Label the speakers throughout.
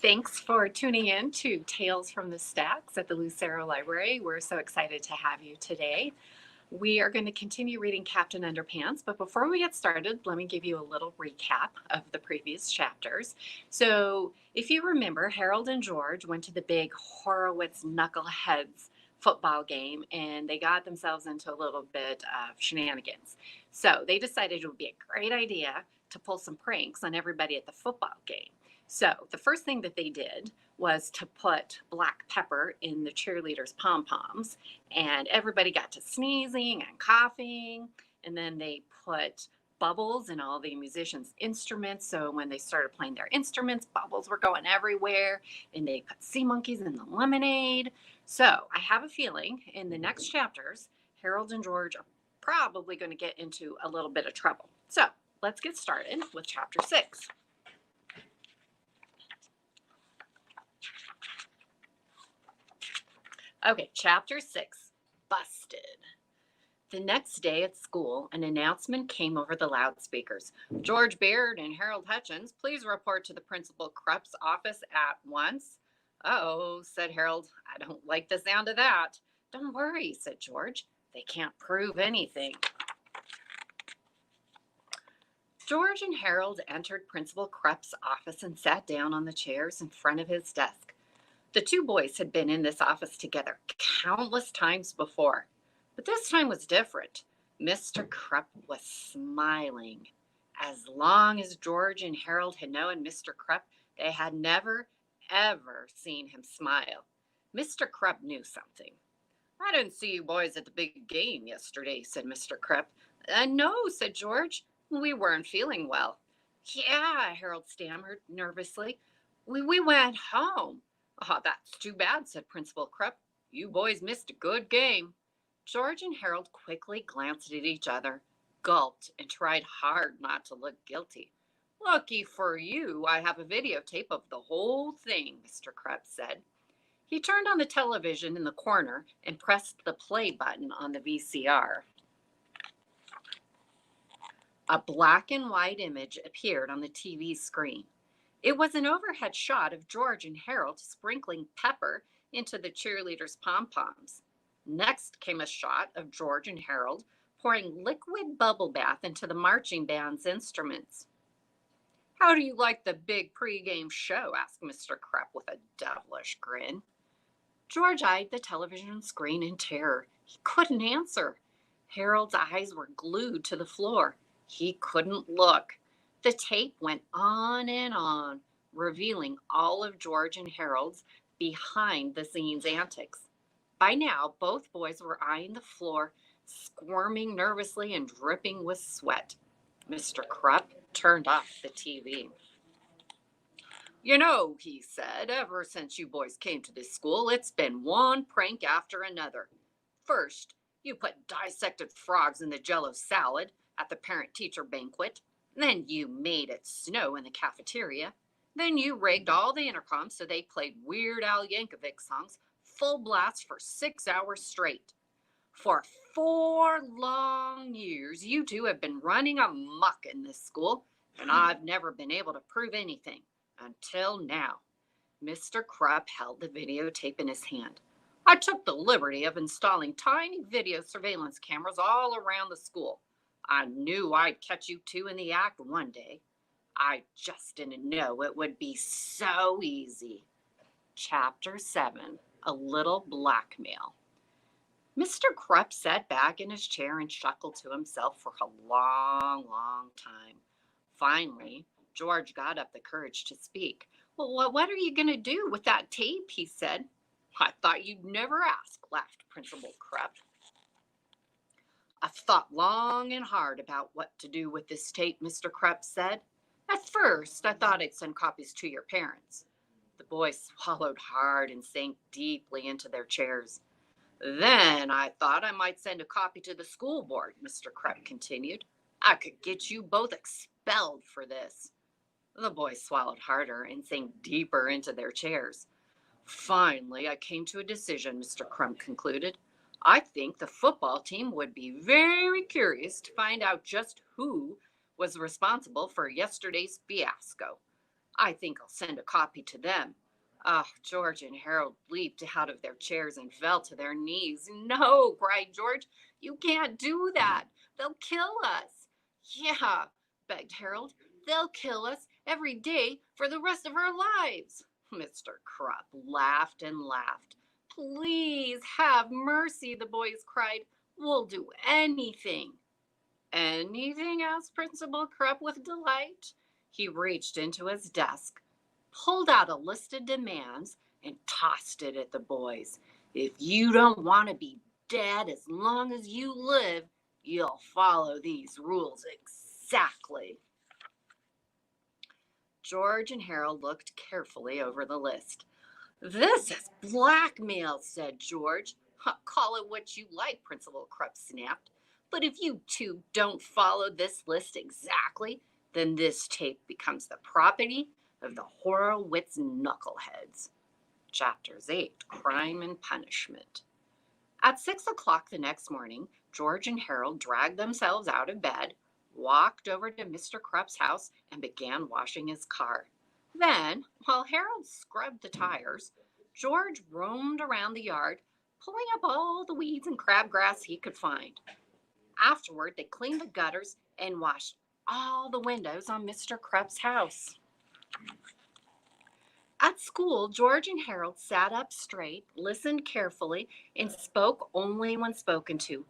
Speaker 1: Thanks for tuning in to Tales from the Stacks at the Lucero Library. We're so excited to have you today. We are going to continue reading Captain Underpants, but before we get started, let me give you a little recap of the previous chapters. So, if you remember, Harold and George went to the big Horowitz Knuckleheads football game and they got themselves into a little bit of shenanigans. So, they decided it would be a great idea to pull some pranks on everybody at the football game. So, the first thing that they did was to put black pepper in the cheerleaders' pom poms, and everybody got to sneezing and coughing. And then they put bubbles in all the musicians' instruments. So when they started playing their instruments, bubbles were going everywhere. And they put sea monkeys in the lemonade. So I have a feeling in the next chapters, Harold and George are probably going to get into a little bit of trouble. So let's get started with chapter 6. Okay, chapter 6, Busted. The next day at school, an announcement came over the loudspeakers. George Baird and Harold Hutchins, please report to the Principal Krupp's office at once. Oh, said Harold, I don't like the sound of that. Don't worry, said George. They can't prove anything. George and Harold entered Principal Krupp's office and sat down on the chairs in front of his desk. The two boys had been in this office together countless times before, but this time was different. Mr. Krupp was smiling. As long as George and Harold had known Mr. Krupp, they had never, ever seen him smile. Mr. Krupp knew something. I didn't see you boys at the big game yesterday, said Mr. Krupp. No, said George. We weren't feeling well. Yeah, Harold stammered nervously. We went home. Oh, that's too bad, said Principal Krupp. You boys missed a good game. George and Harold quickly glanced at each other, gulped, and tried hard not to look guilty. Lucky for you, I have a videotape of the whole thing, Mr. Krupp said. He turned on the television in the corner and pressed the play button on the VCR. A black and white image appeared on the TV screen. It was an overhead shot of George and Harold sprinkling pepper into the cheerleaders' pom-poms. Next came a shot of George and Harold pouring liquid bubble bath into the marching band's instruments. How do you like the big pregame show? Asked Mr. Krupp with a devilish grin. George eyed the television screen in terror. He couldn't answer. Harold's eyes were glued to the floor. He couldn't look. The tape went on and on, revealing all of George and Harold's behind-the-scenes antics. By now, both boys were eyeing the floor, squirming nervously and dripping with sweat. Mr. Krupp turned off the TV. You know, he said, ever since you boys came to this school, it's been one prank after another. First, you put dissected frogs in the Jell-O salad at the parent-teacher banquet. Then you made it snow in the cafeteria. Then you rigged all the intercoms so they played Weird Al Yankovic songs full blast for 6 hours straight. For 4 long years, you two have been running amok in this school, and I've never been able to prove anything. Until now. Mr. Krupp held the videotape in his hand. I took the liberty of installing tiny video surveillance cameras all around the school. I knew I'd catch you two in the act one day. I just didn't know it would be so easy. Chapter 7, A Little Blackmail. Mr. Krupp sat back in his chair and chuckled to himself for a long, long time. Finally, George got up the courage to speak. Well, what are you going to do with that tape? He said. I thought you'd never ask, laughed Principal Krupp. I've thought long and hard about what to do with this tape, Mr. Krupp said. At first, I thought I'd send copies to your parents. The boys swallowed hard and sank deeply into their chairs. Then I thought I might send a copy to the school board, Mr. Krupp continued. I could get you both expelled for this. The boys swallowed harder and sank deeper into their chairs. Finally, I came to a decision, Mr. Krupp concluded. I think the football team would be very curious to find out just who was responsible for yesterday's fiasco. I think I'll send a copy to them. Ah, George and Harold leaped out of their chairs and fell to their knees. No, cried George, you can't do that. They'll kill us. Yeah, begged Harold. They'll kill us every day for the rest of our lives. Mr. Krupp laughed and laughed. Please have mercy, the boys cried. We'll do anything. Anything? Asked Principal Krupp with delight. He reached into his desk, pulled out a list of demands, and tossed it at the boys. If you don't want to be dead as long as you live, you'll follow these rules exactly. George and Harold looked carefully over the list. This is blackmail, said George. Call it what you like, Principal Krupp snapped. But if you two don't follow this list exactly, then this tape becomes the property of the Horowitz knuckleheads. Chapters 8, Crime and Punishment. At 6 o'clock the next morning, George and Harold dragged themselves out of bed, walked over to Mr. Krupp's house, and began washing his car. Then, while Harold scrubbed the tires, George roamed around the yard, pulling up all the weeds and crabgrass he could find. Afterward, they cleaned the gutters and washed all the windows on Mr. Krupp's house. At school, George and Harold sat up straight, listened carefully, and spoke only when spoken to.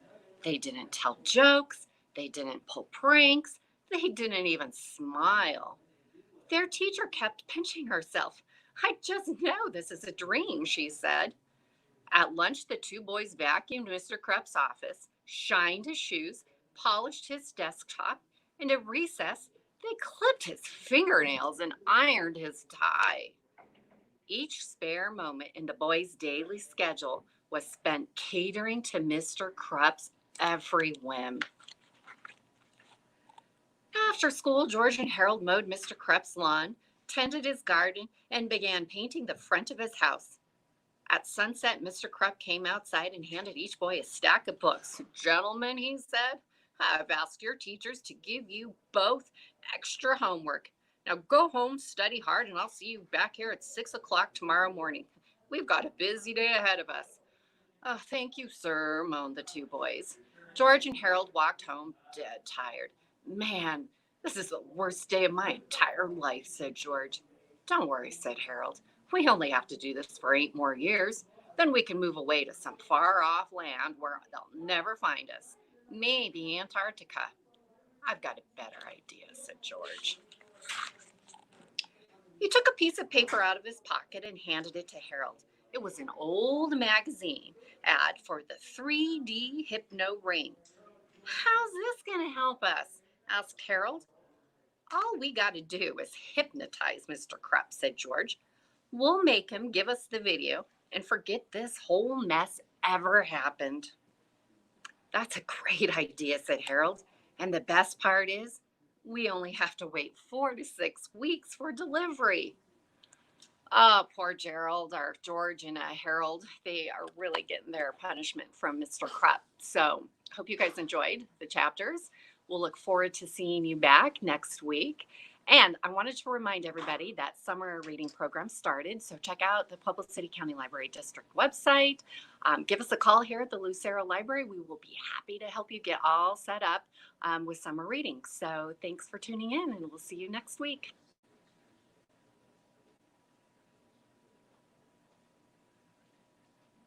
Speaker 1: They didn't tell jokes, they didn't pull pranks, they didn't even smile. Their teacher kept pinching herself. I just know this is a dream, she said. At lunch, the two boys vacuumed Mr. Krupp's office, shined his shoes, polished his desktop, and at recess, they clipped his fingernails and ironed his tie. Each spare moment in the boys' daily schedule was spent catering to Mr. Krupp's every whim. After school, George and Harold mowed Mr. Krupp's lawn, tended his garden, and began painting the front of his house. At sunset, Mr. Krupp came outside and handed each boy a stack of books. Gentlemen, he said, I've asked your teachers to give you both extra homework. Now go home, study hard, and I'll see you back here at 6 o'clock tomorrow morning. We've got a busy day ahead of us. Oh, thank you, sir, moaned the two boys. George and Harold walked home dead tired. Man, this is the worst day of my entire life, said George. Don't worry, said Harold. We only have to do this for 8 more years. Then we can move away to some far off land where they'll never find us. Maybe Antarctica. I've got a better idea, said George. He took a piece of paper out of his pocket and handed it to Harold. It was an old magazine ad for the 3D Hypno Ring. How's this going to help us? Asked Harold. All we got to do is hypnotize Mr. Krupp, said George. We'll make him give us the video and forget this whole mess ever happened. That's a great idea, said Harold. And the best part is, we only have to wait 4 to 6 weeks for delivery. Oh, poor Gerald, or George and Harold. They are really getting their punishment from Mr. Krupp. So, hope you guys enjoyed the chapters. We'll look forward to seeing you back next week. And I wanted to remind everybody that summer reading program started. So check out the Public County Library District website. Give us a call here at the Lucero Library. We will be happy to help you get all set up with summer reading. So thanks for tuning in, and we'll see you next week.